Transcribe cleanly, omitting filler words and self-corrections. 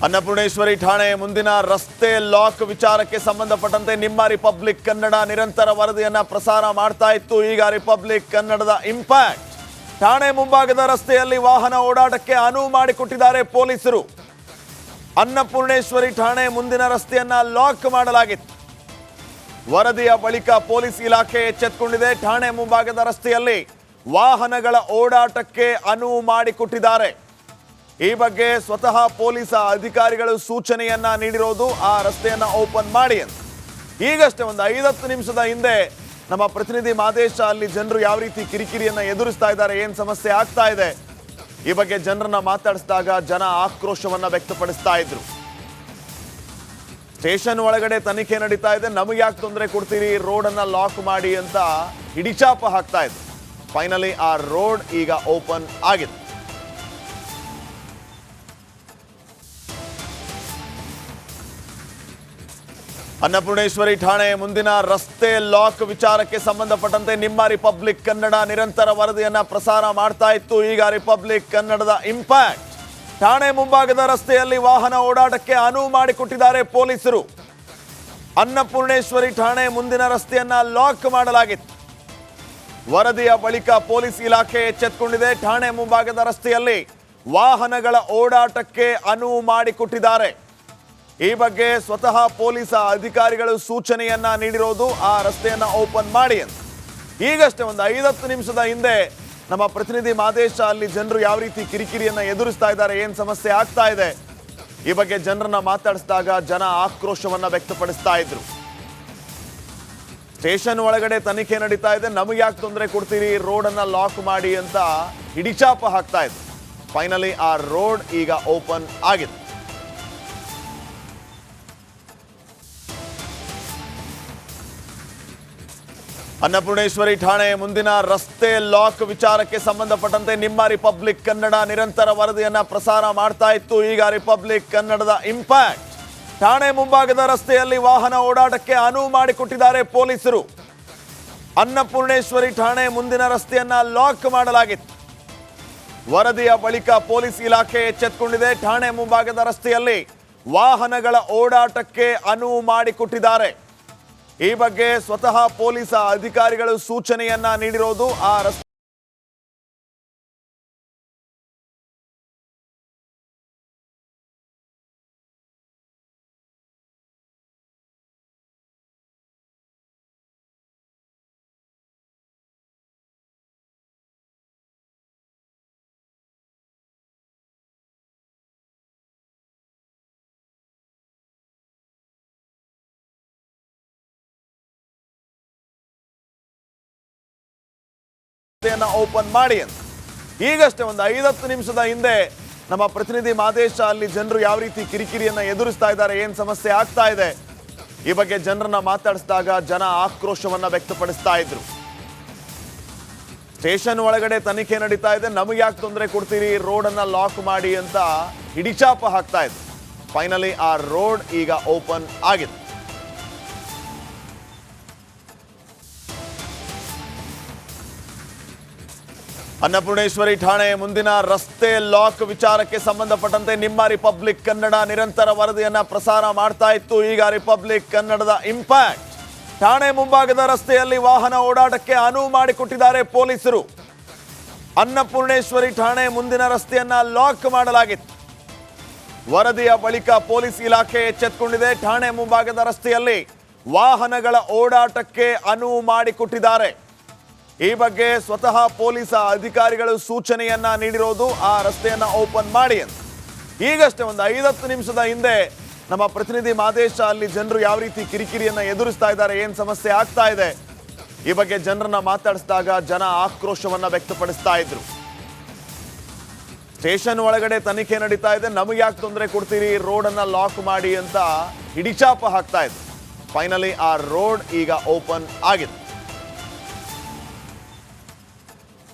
ಅನ್ನಪೂರ್ಣೇಶ್ವರಿ ಠಾಣೆ ಮುಂದಿನ ರಸ್ತೆ ಲಾಕ್ ವಿಚಾರಕ್ಕೆ ಸಂಬಂಧಪಟ್ಟಂತೆ ನಿಮ್ಮ ರಿಪಬ್ಲಿಕ್ ಕನ್ನಡ ನಿರಂತರ ವರದಿಯನ್ನ ಪ್ರಸಾರ ಮಾಡ್ತಾ ಇತ್ತು. ಈಗ ರಿಪಬ್ಲಿಕ್ ಕನ್ನಡದ ಇಂಪ್ಯಾಕ್ಟ್. ಠಾಣೆ ಮುಂಭಾಗದ ರಸ್ತೆಯಲ್ಲಿ ವಾಹನ ಓಡಾಟಕ್ಕೆ ಅನುವು ಮಾಡಿಕೊಟ್ಟಿದ್ದಾರೆ ಪೊಲೀಸರು. ಅನ್ನಪೂರ್ಣೇಶ್ವರಿ ಠಾಣೆ ಮುಂದಿನ ರಸ್ತೆಯನ್ನ ಲಾಕ್ ಮಾಡಲಾಗಿತ್ತು. ವರದಿಯ ಬಳಿಕ ಪೊಲೀಸ್ ಇಲಾಖೆ ಎಚ್ಚೆತ್ತುಕೊಂಡಿದೆ. ಠಾಣೆ ಮುಂಭಾಗದ ರಸ್ತೆಯಲ್ಲಿ ವಾಹನಗಳ ಓಡಾಟಕ್ಕೆ ಅನುವು ಮಾಡಿಕೊಟ್ಟಿದ್ದಾರೆ. ಈ ಬಗ್ಗೆ ಸ್ವತಃ ಪೊಲೀಸ್ ಅಧಿಕಾರಿಗಳು ಸೂಚನೆಯನ್ನ ನೀಡಿರೋದು, ಆ ರಸ್ತೆಯನ್ನ ಓಪನ್ ಮಾಡಿ ಅಂತ. ಈಗಷ್ಟೇ ಒಂದು 5-10 ನಿಮಿಷದ ಹಿಂದೆ ನಮ್ಮ ಪ್ರತಿನಿಧಿ ಮಾದೇಶ ಅಲ್ಲಿ ಜನರು ಯಾವ ರೀತಿ ಕಿರಿಕಿರಿಯನ್ನ ಎದುರಿಸ್ತಾ ಇದ್ದಾರೆ, ಏನ್ ಸಮಸ್ಯೆ ಆಗ್ತಾ ಇದೆ, ಈ ಬಗ್ಗೆ ಜನರನ್ನ ಮಾತಾಡಿಸಿದಾಗ ಜನ ಆಕ್ರೋಶವನ್ನ ವ್ಯಕ್ತಪಡಿಸ್ತಾ ಇದ್ರು. ಸ್ಟೇಷನ್ ಒಳಗಡೆ ತನಿಖೆ ನಡೀತಾ ಇದೆ, ನಮಗೆ ಯಾಕೆ ತೊಂದರೆ ಕೊಡ್ತೀರಿ, ರೋಡ್ ಅನ್ನ ಲಾಕ್ ಮಾಡಿ ಅಂತ ಹಿಡಿಚಾಪ ಹಾಕ್ತಾ ಇದ್ರು. ಫೈನಲಿ ಆ ರೋಡ್ ಈಗ ಓಪನ್ ಆಗಿದೆ. ಅನ್ನಪೂರ್ಣೇಶ್ವರಿ ಠಾಣೆ ಮುಂದಿನ ರಸ್ತೆ ಲಾಕ್ ವಿಚಾರಕ್ಕೆ ಸಂಬಂಧಪಟ್ಟಂತೆ ನಿಮ್ಮ ರಿಪಬ್ಲಿಕ್ ಕನ್ನಡ ನಿರಂತರ ವರದಿಯನ್ನ ಪ್ರಸಾರ ಮಾಡ್ತಾ ಇತ್ತು. ಈಗ ರಿಪಬ್ಲಿಕ್ ಕನ್ನಡದ ಇಂಪ್ಯಾಕ್ಟ್. ಠಾಣೆ ಮುಂಭಾಗದ ರಸ್ತೆಯಲ್ಲಿ ವಾಹನ ಓಡಾಟಕ್ಕೆ ಅನುವು ಮಾಡಿಕೊಟ್ಟಿದ್ದಾರೆ ಪೊಲೀಸರು. ಅನ್ನಪೂರ್ಣೇಶ್ವರಿ ಠಾಣೆ ಮುಂದಿನ ರಸ್ತೆಯನ್ನ ಲಾಕ್ ಮಾಡಲಾಗಿತ್ತು. ವರದಿಯ ಬಳಿಕ ಪೊಲೀಸ್ ಇಲಾಖೆ ಎಚ್ಚೆತ್ತುಕೊಂಡಿದೆ. ಠಾಣೆ ಮುಂಭಾಗದ ರಸ್ತೆಯಲ್ಲಿ ವಾಹನಗಳ ಓಡಾಟಕ್ಕೆ ಅನುವು ಮಾಡಿಕೊಟ್ಟಿದ್ದಾರೆ. ಈ ಬಗ್ಗೆ ಸ್ವತಃ ಪೊಲೀಸ್ ಅಧಿಕಾರಿಗಳು ಸೂಚನೆಯನ್ನ ನೀಡಿರೋದು, ಆ ರಸ್ತೆಯನ್ನ ಓಪನ್ ಮಾಡಿ ಅಂತ. ಈಗಷ್ಟೇ ಒಂದು 5-10 ನಿಮಿಷದ ಹಿಂದೆ ನಮ್ಮ ಪ್ರತಿನಿಧಿ ಮಾದೇಶ ಅಲ್ಲಿ ಜನರು ಯಾವ ರೀತಿ ಕಿರಿಕಿರಿಯನ್ನ ಎದುರಿಸ್ತಾ ಇದ್ದಾರೆ, ಏನ್ ಸಮಸ್ಯೆ ಆಗ್ತಾ ಇದೆ, ಈ ಬಗ್ಗೆ ಜನರನ್ನ ಮಾತಾಡಿಸಿದಾಗ ಜನ ಆಕ್ರೋಶವನ್ನ ವ್ಯಕ್ತಪಡಿಸ್ತಾ ಇದ್ರು. ಸ್ಟೇಷನ್ ಒಳಗಡೆ ತನಿಖೆ ನಡೀತಾ ಇದೆ, ನಮಗೆ ಯಾಕೆ ತೊಂದರೆ ಕೊಡ್ತೀರಿ, ರೋಡ್ ಅನ್ನ ಲಾಕ್ ಮಾಡಿ ಅಂತ ಹಿಡಿಚಾಪ ಹಾಕ್ತಾ ಇದ್ರು. ಫೈನಲಿ ಆ ರೋಡ್ ಈಗ ಓಪನ್ ಆಗಿದೆ. ಅನ್ನಪೂರ್ಣೇಶ್ವರಿ ಠಾಣೆ ಮುಂದಿನ ರಸ್ತೆ ಲಾಕ್ ವಿಚಾರಕ್ಕೆ ಸಂಬಂಧಪಟ್ಟಂತೆ ನಿಮ್ಮ ರಿಪಬ್ಲಿಕ್ ಕನ್ನಡ ನಿರಂತರ ವರದಿಯನ್ನ ಪ್ರಸಾರ ಮಾಡ್ತಾ ಇತ್ತು. ಈಗ ರಿಪಬ್ಲಿಕ್ ಕನ್ನಡದ ಇಂಪ್ಯಾಕ್ಟ್. ಠಾಣೆ ಮುಂಭಾಗದ ರಸ್ತೆಯಲ್ಲಿ ವಾಹನ ಓಡಾಟಕ್ಕೆ ಅನುವು ಮಾಡಿಕೊಟ್ಟಿದ್ದಾರೆ ಪೊಲೀಸರು. ಅನ್ನಪೂರ್ಣೇಶ್ವರಿ ಠಾಣೆ ಮುಂದಿನ ರಸ್ತೆಯನ್ನ ಲಾಕ್ ಮಾಡಲಾಗಿತ್ತು. ವರದಿಯ ಬಳಿಕ ಪೊಲೀಸ್ ಇಲಾಖೆ ಎಚ್ಚೆತ್ತುಕೊಂಡಿದೆ. ಠಾಣೆ ಮುಂಭಾಗದ ರಸ್ತೆಯಲ್ಲಿ ವಾಹನಗಳ ಓಡಾಟಕ್ಕೆ ಅನುವು ಮಾಡಿಕೊಟ್ಟಿದ್ದಾರೆ. ಈ ಬಗ್ಗೆ ಸ್ವತಃ ಪೊಲೀಸ್ ಅಧಿಕಾರಿಗಳು ಸೂಚನೆಯನ್ನ ನೀಡಿರೋದು, ಆ ರಸ್ತೆ ಓಪನ್ ಮಾಡಿ ಅಂತ. ಈಗಷ್ಟೇ ಒಂದು 5-10 ನಿಮಿಷದ ಹಿಂದೆ ನಮ್ಮ ಪ್ರತಿನಿಧಿ ಮಾದೇಶ ಅಲ್ಲಿ ಜನರು ಯಾವ ರೀತಿ ಕಿರಿಕಿರಿಯನ್ನ ಎದುರಿಸ್ತಾ ಇದ್ದಾರೆ, ಏನ್ ಸಮಸ್ಯೆ ಆಗ್ತಾ ಇದೆ, ಈ ಬಗ್ಗೆ ಜನರನ್ನ ಮಾತಾಡಿಸಿದಾಗ ಜನ ಆಕ್ರೋಶವನ್ನ ವ್ಯಕ್ತಪಡಿಸ್ತಾ ಇದ್ರು. ಸ್ಟೇಷನ್ ಒಳಗಡೆ ತನಿಖೆ ನಡೀತಾ ಇದೆ, ನಮಗೆ ಯಾಕೆ ತೊಂದರೆ ಕೊಡ್ತೀರಿ, ರೋಡ್ ಅನ್ನ ಲಾಕ್ ಮಾಡಿ ಅಂತ ಹಿಡಿಚಾಪ ಹಾಕ್ತಾ ಇದ್ರು. ಫೈನಲಿ ಆ ರೋಡ್ ಈಗ ಓಪನ್ ಆಗಿದೆ. ಅನ್ನಪೂರ್ಣೇಶ್ವರಿ ಠಾಣೆ ಮುಂದಿನ ರಸ್ತೆ ಲಾಕ್ ವಿಚಾರಕ್ಕೆ ಸಂಬಂಧಪಟ್ಟಂತೆ ನಿಮ್ಮ ರಿಪಬ್ಲಿಕ್ ಕನ್ನಡ ನಿರಂತರ ವರದಿಯನ್ನ ಪ್ರಸಾರ ಮಾಡ್ತಾ ಇತ್ತು. ಈಗ ರಿಪಬ್ಲಿಕ್ ಕನ್ನಡದ ಇಂಪ್ಯಾಕ್ಟ್. ಠಾಣೆ ಮುಂಭಾಗದ ರಸ್ತೆಯಲ್ಲಿ ವಾಹನ ಓಡಾಟಕ್ಕೆ ಅನುವು ಮಾಡಿಕೊಟ್ಟಿದ್ದಾರೆ ಪೊಲೀಸರು. ಅನ್ನಪೂರ್ಣೇಶ್ವರಿ ಠಾಣೆ ಮುಂದಿನ ರಸ್ತೆಯನ್ನ ಲಾಕ್ ಮಾಡಲಾಗಿತ್ತು. ವರದಿಯ ಬಳಿಕ ಪೊಲೀಸ್ ಇಲಾಖೆ ಎಚ್ಚೆತ್ತುಕೊಂಡಿದೆ. ಠಾಣೆ ಮುಂಭಾಗದ ರಸ್ತೆಯಲ್ಲಿ ವಾಹನಗಳ ಓಡಾಟಕ್ಕೆ ಅನುವು ಮಾಡಿಕೊಟ್ಟಿದ್ದಾರೆ. ಈ ಬಗ್ಗೆ ಸ್ವತಃ ಪೊಲೀಸ್ ಅಧಿಕಾರಿಗಳು ಸೂಚನೆಯನ್ನ ನೀಡಿರೋದು, ಆ ರಸ್ತೆಯನ್ನ ಓಪನ್ ಮಾಡಿ ಅಂತ. ಈಗಷ್ಟೇ ಒಂದು 5-10 ನಿಮಿಷದ ಹಿಂದೆ ನಮ್ಮ ಪ್ರತಿನಿಧಿ ಮಾದೇಶ ಅಲ್ಲಿ ಜನರು ಯಾವ ರೀತಿ ಕಿರಿಕಿರಿಯನ್ನ ಎದುರಿಸ್ತಾ ಇದ್ದಾರೆ, ಏನ್ ಸಮಸ್ಯೆ ಆಗ್ತಾ ಇದೆ, ಈ ಬಗ್ಗೆ ಜನರನ್ನ ಮಾತಾಡಿಸಿದಾಗ ಜನ ಆಕ್ರೋಶವನ್ನ ವ್ಯಕ್ತಪಡಿಸ್ತಾ ಇದ್ರು. ಸ್ಟೇಷನ್ ಒಳಗಡೆ ತನಿಖೆ ನಡೀತಾ ಇದೆ, ನಮಗೆ ಯಾಕೆ ತೊಂದರೆ ಕೊಡ್ತೀರಿ, ರೋಡ್ ಅನ್ನ ಲಾಕ್ ಮಾಡಿ ಅಂತ ಹಿಡಿಚಾಪ ಹಾಕ್ತಾ ಇದ್ರು. ಫೈನಲಿ ಆ ರೋಡ್ ಈಗ ಓಪನ್ ಆಗಿದೆ.